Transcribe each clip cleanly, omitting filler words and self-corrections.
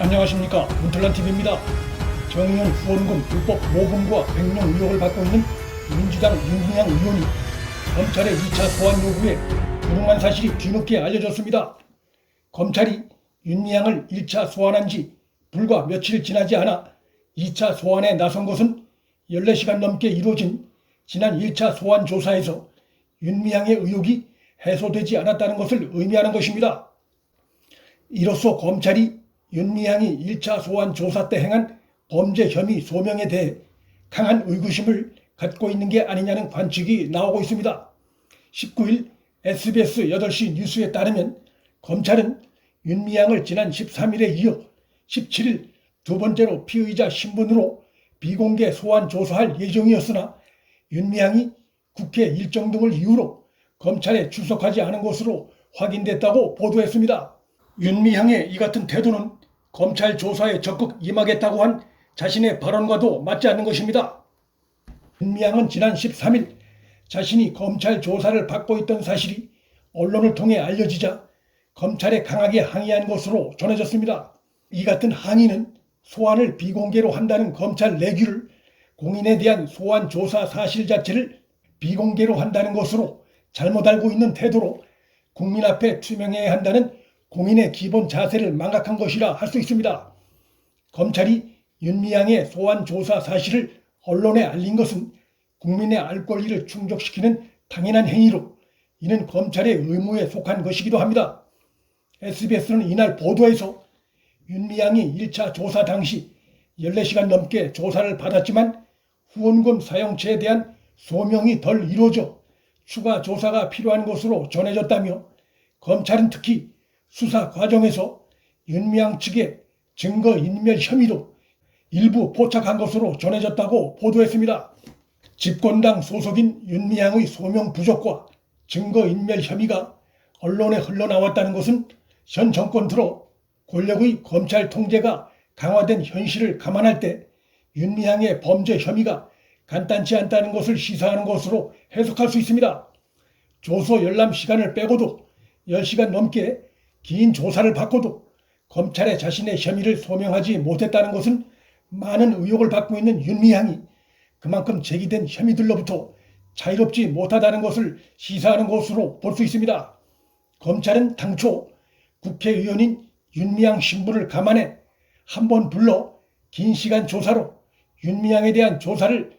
안녕하십니까, 문틀란TV입니다. 정의연 후원금 불법 모금과 횡령 의혹을 받고 있는 민주당 윤미향 의원이 검찰의 2차 소환 요구에 불응한 사실이 뒤늦게 알려졌습니다. 검찰이 윤미향을 1차 소환한 지 불과 며칠 지나지 않아 2차 소환에 나선 것은 14시간 넘게 이루어진 지난 1차 소환 조사에서 윤미향의 의혹이 해소되지 않았다는 것을 의미하는 것입니다. 이로써 검찰이 윤미향이 1차 소환 조사 때 행한 범죄 혐의 소명에 대해 강한 의구심을 갖고 있는 게 아니냐는 관측이 나오고 있습니다. 19일 SBS 8시 뉴스에 따르면 검찰은 윤미향을 지난 13일에 이어 17일 두 번째로 피의자 신분으로 비공개 소환 조사할 예정이었으나 윤미향이 국회 일정 등을 이유로 검찰에 출석하지 않은 것으로 확인됐다고 보도했습니다. 윤미향의 이 같은 태도는 검찰 조사에 적극 임하겠다고 한 자신의 발언과도 맞지 않는 것입니다. 윤미향은 지난 13일 자신이 검찰 조사를 받고 있던 사실이 언론을 통해 알려지자 검찰에 강하게 항의한 것으로 전해졌습니다. 이 같은 항의는 소환을 비공개로 한다는 검찰 내규를 공인에 대한 소환 조사 사실 자체를 비공개로 한다는 것으로 잘못 알고 있는 태도로 국민 앞에 투명해야 한다는 공인의 기본 자세를 망각한 것이라 할 수 있습니다. 검찰이 윤미향의 소환 조사 사실을 언론에 알린 것은 국민의 알 권리를 충족시키는 당연한 행위로 이는 검찰의 의무에 속한 것이기도 합니다. SBS는 이날 보도에서 윤미향이 1차 조사 당시 14시간 넘게 조사를 받았지만 후원금 사용처에 대한 소명이 덜 이루어져 추가 조사가 필요한 것으로 전해졌다며 검찰은 특히 수사 과정에서 윤미향 측의 증거인멸 혐의도 일부 포착한 것으로 전해졌다고 보도했습니다. 집권당 소속인 윤미향의 소명 부족과 증거인멸 혐의가 언론에 흘러나왔다는 것은 현 정권 들어 권력의 검찰 통제가 강화된 현실을 감안할 때 윤미향의 범죄 혐의가 간단치 않다는 것을 시사하는 것으로 해석할 수 있습니다. 조서 열람 시간을 빼고도 10시간 넘게 긴 조사를 받고도 검찰에 자신의 혐의를 소명하지 못했다는 것은 많은 의혹을 받고 있는 윤미향이 그만큼 제기된 혐의들로부터 자유롭지 못하다는 것을 시사하는 것으로 볼 수 있습니다. 검찰은 당초 국회의원인 윤미향 신분을 감안해 한 번 불러 긴 시간 조사로 윤미향에 대한 조사를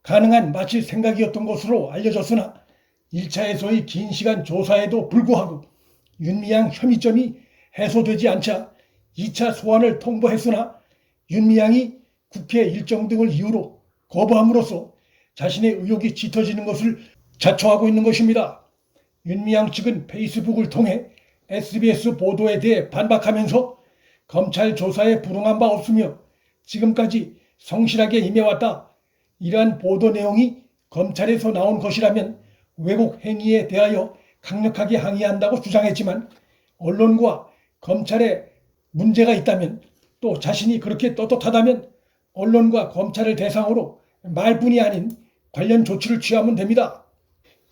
가능한 마칠 생각이었던 것으로 알려졌으나 1차에서의 긴 시간 조사에도 불구하고 윤미향 혐의점이 해소되지 않자 2차 소환을 통보했으나 윤미향이 국회 일정 등을 이유로 거부함으로써 자신의 의혹이 짙어지는 것을 자초하고 있는 것입니다. 윤미향 측은 페이스북을 통해 SBS 보도에 대해 반박하면서 검찰 조사에 불응한 바 없으며 지금까지 성실하게 임해왔다. 이러한 보도 내용이 검찰에서 나온 것이라면 왜곡 행위에 대하여 강력하게 항의한다고 주장했지만 언론과 검찰에 문제가 있다면 또 자신이 그렇게 떳떳하다면 언론과 검찰을 대상으로 말뿐이 아닌 관련 조치를 취하면 됩니다.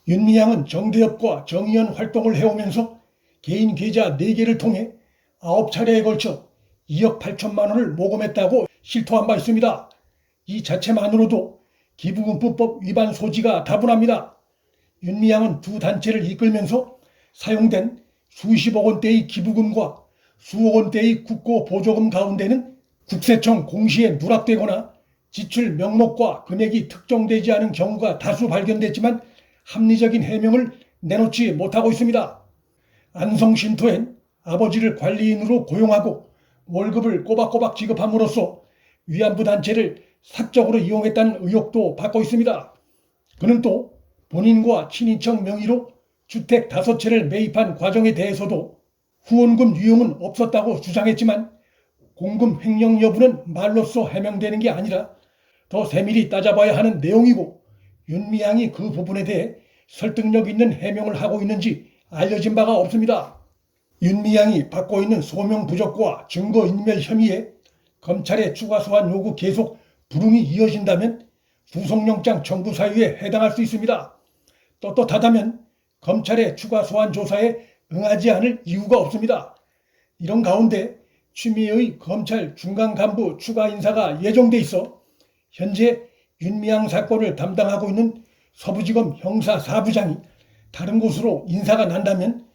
윤미향은 정대협과 정의연 활동을 해오면서 개인 계좌 4개를 통해 9차례에 걸쳐 2억 8천만 원을 모금했다고 실토한 바 있습니다. 이 자체만으로도 기부금법 위반 소지가 다분합니다. 윤미향은 두 단체를 이끌면서 사용된 수십억 원대의 기부금과 수억 원대의 국고 보조금 가운데는 국세청 공시에 누락되거나 지출 명목과 금액이 특정되지 않은 경우가 다수 발견됐지만 합리적인 해명을 내놓지 못하고 있습니다. 안성신토엔 아버지를 관리인으로 고용하고 월급을 꼬박꼬박 지급함으로써 위안부 단체를 사적으로 이용했다는 의혹도 받고 있습니다. 그는 또 본인과 친인척 명의로 주택 5채를 매입한 과정에 대해서도 후원금 유용은 없었다고 주장했지만 공금 횡령 여부는 말로써 해명되는 게 아니라 더 세밀히 따져봐야 하는 내용이고 윤미향이 그 부분에 대해 설득력 있는 해명을 하고 있는지 알려진 바가 없습니다. 윤미향이 받고 있는 소명 부족과 증거인멸 혐의에 검찰의 추가 소환 요구 계속 불응이 이어진다면 구속영장 청구 사유에 해당할 수 있습니다. 떳떳하다면 검찰의 추가 소환 조사에 응하지 않을 이유가 없습니다. 이런 가운데 추미애의 검찰 중간 간부 추가 인사가 예정돼 있어 현재 윤미향 사건을 담당하고 있는 서부지검 형사 4부장이 다른 곳으로 인사가 난다면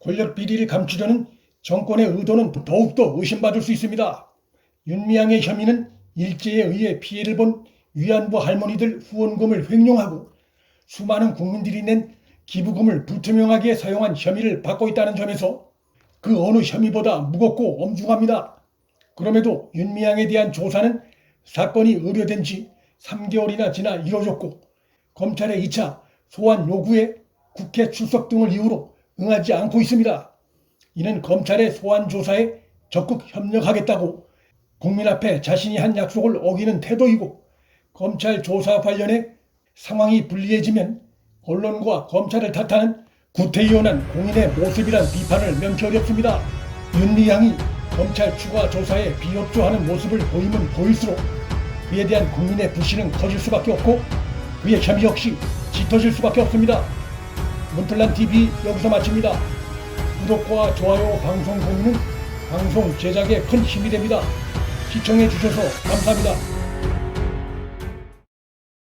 권력 비리를 감추려는 정권의 의도는 더욱더 의심받을 수 있습니다. 윤미향의 혐의는 일제에 의해 피해를 본 위안부 할머니들 후원금을 횡령하고 수많은 국민들이 낸 기부금을 불투명하게 사용한 혐의를 받고 있다는 점에서 그 어느 혐의보다 무겁고 엄중합니다. 그럼에도 윤미향에 대한 조사는 사건이 의뢰된 지 3개월이나 지나 이뤄졌고 검찰의 2차 소환 요구에 국회 출석 등을 이유로 응하지 않고 있습니다. 이는 검찰의 소환 조사에 적극 협력하겠다고 국민 앞에 자신이 한 약속을 어기는 태도이고 검찰 조사 관련해 상황이 불리해지면 언론과 검찰을 탓하는 구태의연한 공인의 모습이란 비판을 면치 어렵습니다. 윤미향이 검찰 추가 조사에 비협조하는 모습을 보이면 보일수록 그에 대한 국민의 불신은 커질 수밖에 없고 그의 혐의 역시 짙어질 수밖에 없습니다. 문틀란TV 여기서 마칩니다. 구독과 좋아요, 방송 공유는 방송 제작에 큰 힘이 됩니다. 시청해 주셔서 감사합니다.